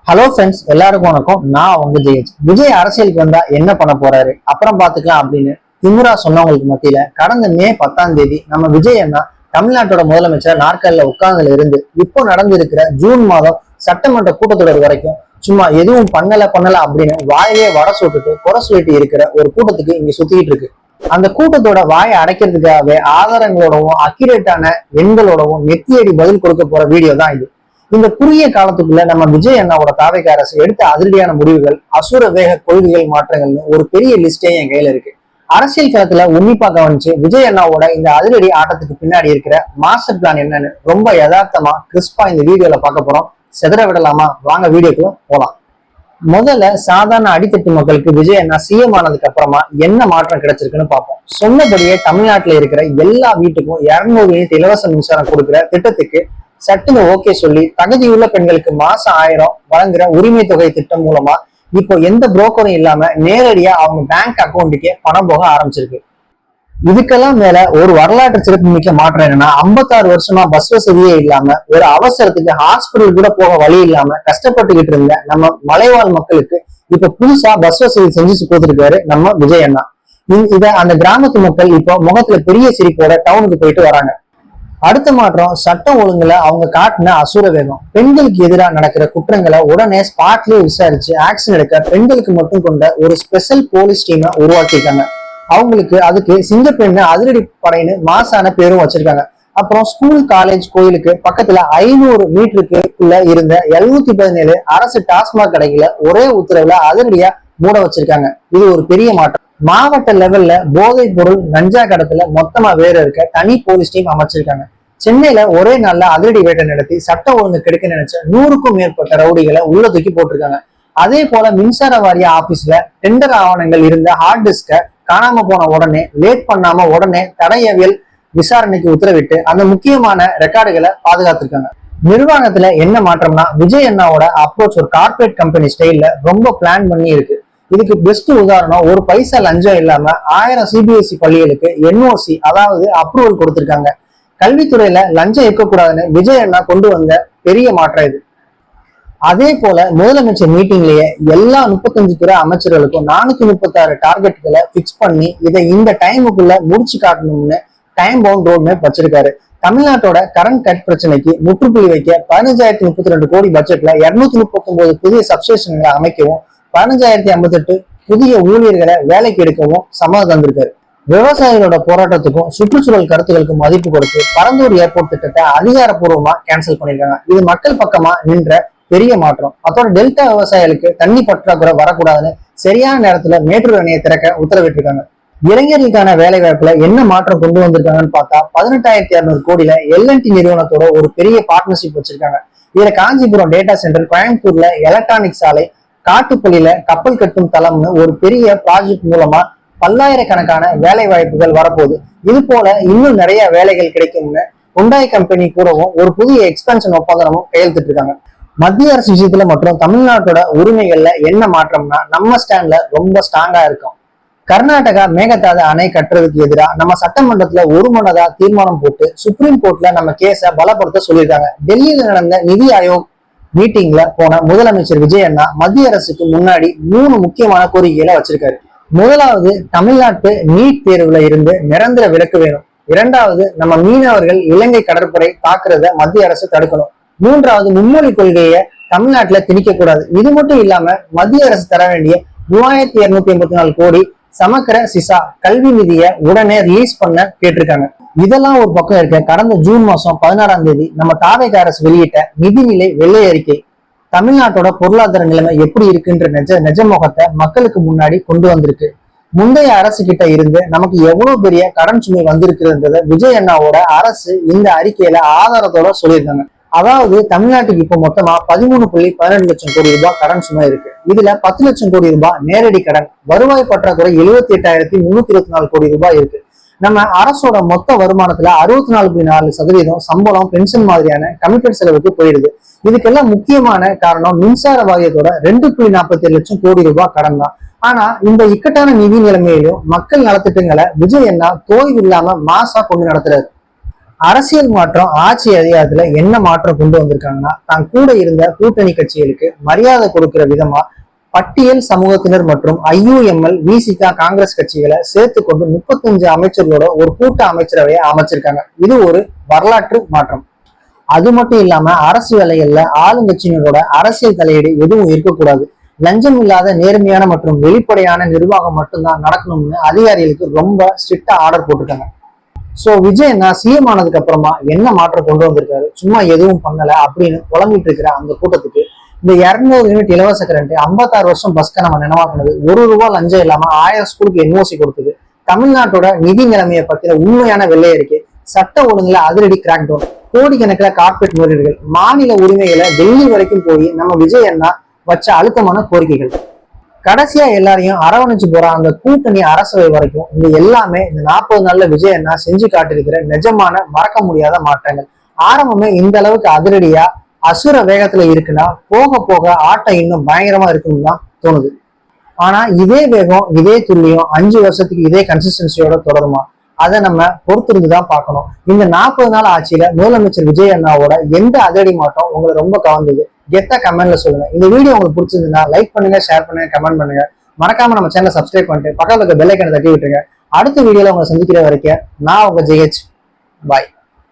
Hello friends, எல்லாருக்கும் வணக்கம். நான் உங்க ஜெயஜ். விஜய் அரசியலுக்கு வந்தா என்ன பண்ண போறாரு, அப்புறம் பாத்துக்கலாம் அப்படின்னு திமுரா சொன்னவங்களுக்கு மத்தியில கடந்த மே 10ஆம் தேதி நம்ம விஜய் அண்ணா தமிழ்நாட்டோட முதலமைச்சர் நாற்காலில உட்கார்ந்துல இருந்து இப்போ நடந்திருக்கிற ஜூன் மாதம் சட்டமன்ற கூட்டத்தொடர் வரைக்கும் சும்மா எதுவும் பண்ணல அப்படின்னு வாயிலே வடை சுட்டுட்டு குறை சொல்லிட்டு இருக்கிற ஒரு கூட்டத்துக்கு இங்க சுத்திக்கிட்டு இருக்கு. அந்த கூட்டத்தோட வாயை அடைக்கிறதுக்காகவே ஆதாரங்களோடவும் அக்யூரேட்டான எண்களோடவும் நெத்தியடி பதில் கொடுக்க போற வீடியோ தான் இது. இந்த குறுகிய காலத்துக்குள்ள நம்ம விஜய் அண்ணாவோட தாவேக அரசு எடுத்த அதிரடியான முடிவுகள், அசுர வேக கொள்கைகள் மாற்றங்கள்னு ஒரு பெரிய லிஸ்டே என் கையில இருக்கு. அரசியல் களத்துல உன்னிப்பா கவனிச்சு விஜய் அண்ணாவோட இந்த அதிரடி ஆட்டத்துக்கு பின்னாடி இருக்கிற மாஸ்டர் பிளான் என்னன்னு ரொம்ப யதார்த்தமா கிறிஸ்பா இந்த வீடியோல பார்க்க போறோம். செதற விடலாமா? வாங்க வீடியோக்குள்ள போலாம். முதல்ல சாதாரண அடித்தட்டு மக்களுக்கு விஜய் அண்ணா சிஎம் ஆனதுக்கு அப்புறமா என்ன மாற்றம் கிடைச்சிருக்குன்னு பார்ப்போம். சொன்னபடியே தமிழ்நாட்டுல இருக்கிற எல்லா வீட்டுக்கும் 200 யூனிட் இலவச மின்சாரம் கொடுக்குற திட்டத்துக்கு சட்டுன்னு ஓகே சொல்லி தகுதியுள்ள பெண்களுக்கு மாசம் 1000 வழங்குற உரிமை தொகை திட்டம் மூலமா இப்போ எந்த புரோக்கரும் இல்லாம நேரடியா அவங்க பேங்க் அக்கௌண்ட்டுக்கே பணம் போக ஆரம்பிச்சிருக்கு. இதுக்கெல்லாம் மேல ஒரு வரலாற்று சிறப்பு மிக்க மாற்றம் என்னன்னா, 56 வருஷமா பஸ் வசதியே இல்லாம ஒரு அவசரத்துக்கு ஹாஸ்பிட்டல் கூட போக வழி இல்லாம கஷ்டப்பட்டுக்கிட்டு இருந்த நம்ம மலைவாழ் மக்களுக்கு இப்ப புதுசா பஸ் வசதி செஞ்சு கொடுத்துருக்காரு நம்ம விஜய் அண்ணா. இத அந்த கிராமத்து மக்கள் இப்போ முகத்துல பெரிய சிரிப்போட டவுனுக்கு போயிட்டு வராங்க. அடுத்த மாற்றம், சட்டம் ஒழுங்குல அவங்க காட்டின அசுர வேகம். பெண்களுக்கு எதிராக நடக்கிற குற்றங்களை உடனே ஸ்பாட்லயே விசாரிச்சு ஆக்ஷன் எடுக்க பெண்களுக்கு மட்டும் கொண்ட ஒரு ஸ்பெஷல் போலீஸ் டீமை உருவாக்கியிருக்காங்க. அதுக்கு சிங்கப்பெண்ணு அதிரடி படைன்னு மாசான பேரும் வச்சிருக்காங்க. அப்புறம் ஸ்கூல், காலேஜ், கோயிலுக்கு பக்கத்துல 500 மீட்டருக்குள்ள இருந்த 717 அரசு டாஸ்மாக் கடைகளை ஒரே உத்தரவுல அதிரடியா மூட வச்சிருக்காங்க. இது ஒரு பெரிய மாற்றம். மாவட்ட லெவல்ல போதைப் பொருள், கஞ்சா கடத்துல மொத்தமா வேற இருக்க தனி போலீஸ் டீம் அமைச்சிருக்காங்க. சென்னையில ஒரே நாள்ல அதிரடி வேட்டை நடத்தி சட்டம் ஒழுங்கு கெடுக்க நினைச்ச 100க்கும் மேற்பட்ட ரவுடிகளை உள்ள தூக்கி போட்டிருக்காங்க. அதே போல மின்சார வாரிய ஆபீஸ்ல டெண்டர் ஆவணங்கள் இருந்த ஹார்ட் டிஸ்க காணாம போன உடனே லேட் பண்ணாம உடனே தடயவியல் விசாரணைக்கு உத்தரவிட்டு அந்த முக்கியமான ரெக்கார்டுகளை பாதுகாத்திருக்காங்க. நிர்வாகத்துல என்ன மாற்றம்னா, விஜய் அண்ணாவோட அப்ரோச் ஒரு கார்பரேட் கம்பெனி ஸ்டைல்ல ரொம்ப பிளான் பண்ணி இருக்கு. இதுக்கு பெஸ்ட் உதாரணம், ஒரு பைசா லஞ்சம் இல்லாம 1000 சிபிஎஸ்இ பள்ளிகளுக்கு என்ஓசி அதாவது அப்ரூவல் கொடுத்திருக்காங்க. கல்வித்துறையில லஞ்சம் இருக்கக்கூடாதுன்னு விஜய் அண்ணா கொண்டு வந்த பெரிய மாற்றம் இது. அதே போல முதலமைச்சர் மீட்டிங்லயே எல்லா 35 துறை அமைச்சர்களுக்கும் 436 டார்கெட்டுகளை பிக்ஸ் பண்ணி இதை இந்த டைமுக்குள்ள முடிச்சு காட்டணும்னு டைம் பவுண்ட் ரோட் மேப் வச்சிருக்காரு. தமிழ்நாட்டோட கரண்ட் கட் பிரச்சனைக்கு முற்றுப்புள்ளி வைக்க 15,032 கோடி பட்ஜெட்ல 239 புதிய சப்ஸ்டேஷன்களை அமைக்கவும் 15,058 புதிய ஊழியர்களை வேலைக்கு எடுக்கவும் சம்மதம் தந்திருக்காரு. விவசாயிகளோட போராட்டத்துக்கும் சுற்றுச்சூழல் கருத்துக்களுக்கும் மதிப்பு கொடுத்து பரந்தூர் ஏர்போர்ட் திட்டத்தை அதிகாரப்பூர்வமா கேன்சல் பண்ணிருக்காங்க. இது மக்கள் பக்கமா நின்ற பெரிய மாற்றம். அதோட டெல்டா விவசாயிகளுக்கு தண்ணி பற்றாக்குறை வரக்கூடாதுன்னு சரியான நேரத்துல மேட்டூர் அணையை திறக்க உத்தரவிட்டிருக்காங்க. இளைஞர்களுக்கான வேலை வாய்ப்புல என்ன மாற்றம் கொண்டு வந்திருக்காங்கன்னு பார்த்தா 18,200 கோடியில எல்என்டி நிறுவனத்தோட ஒரு பெரிய பார்ட்னர்ஷிப் வச்சிருக்காங்க. இதுல காஞ்சிபுரம் டேட்டா சென்டர், கோயம்புத்தூர்ல எலக்ட்ரானிக் சாலை, காட்டுப்பள்ளியில கப்பல் கட்டும் தளம்னு ஒரு பெரிய ப்ராஜெக்ட் மூலமா பல்லாயிரக்கணக்கான வேலை வாய்ப்புகள் வரப்போகுது. இது போல இன்னும் நிறைய வேலைகள் கிடைக்கும்னு ஹுண்டாய் கம்பெனி கூடவும் ஒரு புதிய எக்ஸ்பென்ஷன் ஒப்பந்தமும் கையெழுத்திட்டு இருக்காங்க. மத்திய அரசு விஷயத்துல மற்றும் தமிழ்நாட்டோட உரிமைகள்ல என்ன மாற்றம்னா, நம்ம ஸ்டாண்ட்ல ரொம்ப ஸ்ட்ராங்கா இருக்கும். கர்நாடகா மேகதாது அணை கட்டுறதுக்கு எதிராக நம்ம சட்டமன்றத்துல ஒருமனதா தீர்மானம் போட்டு சுப்ரீம் கோர்ட்ல நம்ம கேஸை பலப்படுத்த சொல்லியிருக்காங்க. டெல்லியில நடந்த நிதி ஆயோக் மீட்டிங்ல போன முதலமைச்சர் விஜய் அண்ணா மத்திய அரசுக்கு முன்னாடி 3 முக்கியமான கோரிக்கைகளை வச்சிருக்காரு. முதலாவது, தமிழ்நாட்டு நீட் தேர்வுல இருந்து நிரந்தர விலக்கு வேணும். 2வது, நம்ம மீனவர்கள் இலங்கை கடற்படை தாக்குறத மத்திய அரசு தடுக்கணும். 3வது, மும்மொழி கொள்கையை தமிழ்நாட்டுல திணிக்க கூடாது. இது மட்டும் இல்லாம மத்திய அரசு தர வேண்டிய 3284 கோடி சமக்கர சிசா கல்வி நிதியை உடனே ரிலீஸ் பண்ண கேட்டிருக்காங்க. இதெல்லாம் ஒரு பக்கம் இருக்க, கடந்த ஜூன் மாசம் 16ஆம் தேதி நம்ம தாவேக அரசு வெளியிட்ட நிதிநிலை வெள்ளை அறிக்கை தமிழ்நாட்டோட பொருளாதார நிலைமை எப்படி இருக்குன்ற நிஜ முகத்தை மக்களுக்கு முன்னாடி கொண்டு வந்திருக்கு. முந்தைய அரசு கிட்ட இருந்து நமக்கு எவ்வளவு பெரிய கடன் சுமை வந்திருக்குன்றத விஜய் அண்ணாவோட அரசு இந்த அறிக்கையில ஆதாரத்தோட சொல்லியிருக்காங்க. அதாவது தமிழ்நாட்டுக்கு இப்ப மொத்தமா 13.18 லட்சம் கோடி ரூபாய் கடன் சுமை இருக்கு. இதுல 10 லட்சம் கோடி ரூபாய் நேரடி கடன், வருவாய் பற்றாக்குறை 78,324 கோடி ரூபாய் இருக்கு. நம்ம அரசோட மொத்த வருமானத்துல 64.4% சம்பளம், பென்ஷன் மாதிரியான கமிட்டட் செலவுக்கு போயிடுது. இதுக்கெல்லாம் முக்கியமான காரணம் மின்சார வாரியத்தோட 2.47 லட்சம் கோடி ரூபாய் கடன் தான். ஆனா இந்த இக்கட்டான நிதி நிலைமையிலும் மக்கள் நலத்திட்டங்களை விஜய் அண்ணா தோய்வு இல்லாம மாசா கொண்டு நடத்துறாரு. அரசியல் மாற்றம் ஆட்சி அதிகாரத்துல என்ன மாற்றம் கொண்டு வந்திருக்காங்கன்னா, தான் கூட இருந்த கூட்டணி கட்சிகளுக்கு மரியாதை கொடுக்கிற விதமா பட்டியல் சமூகத்தினர் மற்றும் IUML விசிகா காங்கிரஸ் கட்சிகளை சேர்த்து கொண்டு 35 அமைச்சர்களோட ஒரு கூட்ட அமைச்சரவையை அமைச்சிருக்காங்க. இது ஒரு வரலாற்று மாற்றம். அது மட்டும் இல்லாம அரசு வேலைகள்ல ஆளுங்கட்சியினரோட அரசியல் தலையீடு எதுவும் இருக்கக்கூடாது, லஞ்சம் இல்லாத நேர்மையான மற்றும் வெளிப்படையான நிர்வாகம் மட்டும்தான் நடக்கணும்னு அதிகாரிகளுக்கு ரொம்ப ஸ்ட்ரிக்டா ஆர்டர் போட்டிருக்காங்க. சோ விஜய் என்ன சிஎம் ஆனதுக்கு அப்புறமா என்ன மாற்றம் கொண்டு வந்திருக்காரு, சும்மா எதுவும் பண்ணல அப்படின்னு புலம்பிட்டு இருக்கிற அந்த கூட்டத்துக்கு இந்த 200 யூனிட் இலவச கரண்ட், 56 வருஷம் பஸ்க நம்ம நினைவாக்குனது, ₹1 லஞ்சம் இல்லாம 1000 ஸ்கூலுக்கு NOC கொடுத்தது, தமிழ்நாட்டோட நிதி நிலைமையை பத்தின உண்மையான வெள்ளை அறிக்கை, சட்ட ஒழுங்குல அதிரடி கிராக் டவுன், கோடிக்கணக்கில் கார்பரேட் முதலீடுகள், மாநில உரிமைகளை டெல்லி வரைக்கும் போய் நம்ம விஜய் அண்ணா வச்ச அழுத்தமான கோரிக்கைகள், கடைசியா எல்லாரையும் அரவணைச்சு போற அந்த கூட்டணி அரசவை வரைக்கும் இந்த எல்லாமே இந்த 40 நாள்ல விஜய் அண்ணா செஞ்சு காட்டிருக்கிற நிஜமான மறக்க முடியாத மாற்றங்கள். ஆரம்பமே இந்த அளவுக்கு அதிரடியா அசுர வேகத்துல இருக்குன்னா போக போக ஆட்டம் இன்னும் பயங்கரமா இருக்குன்னு தான் தோணுது. ஆனா இதே வேகம் இதே துல்லியம் 5 வருஷத்துக்கு இதே கன்சிஸ்டன்சியோட தொடருமா? அதை நம்ம பொறுத்திருந்துதான் பார்க்கணும். இந்த 40 நாள் ஆட்சியில முதலமைச்சர் விஜய் அண்ணாவோட எந்த அதிரடி மாற்றம் உங்களை ரொம்ப கவர்ந்தது? கெத்தா கமெண்ட்ல சொல்லுங்க. இந்த வீடியோ உங்களுக்கு பிடிச்சிருந்தா லைக் பண்ணுங்க, ஷேர் பண்ணுங்க, கமெண்ட் பண்ணுங்க. மறக்காம நம்ம சேனலை சப்ஸ்கிரைப் பண்ணிட்டு பக்கத்துல இருக்க பெல் ஐக்கனை தட்டி விட்டுருங்க. அடுத்த வீடியோல உங்களை சந்திக்கிற வரைக்கும் நான் உங்க JH. பாய்.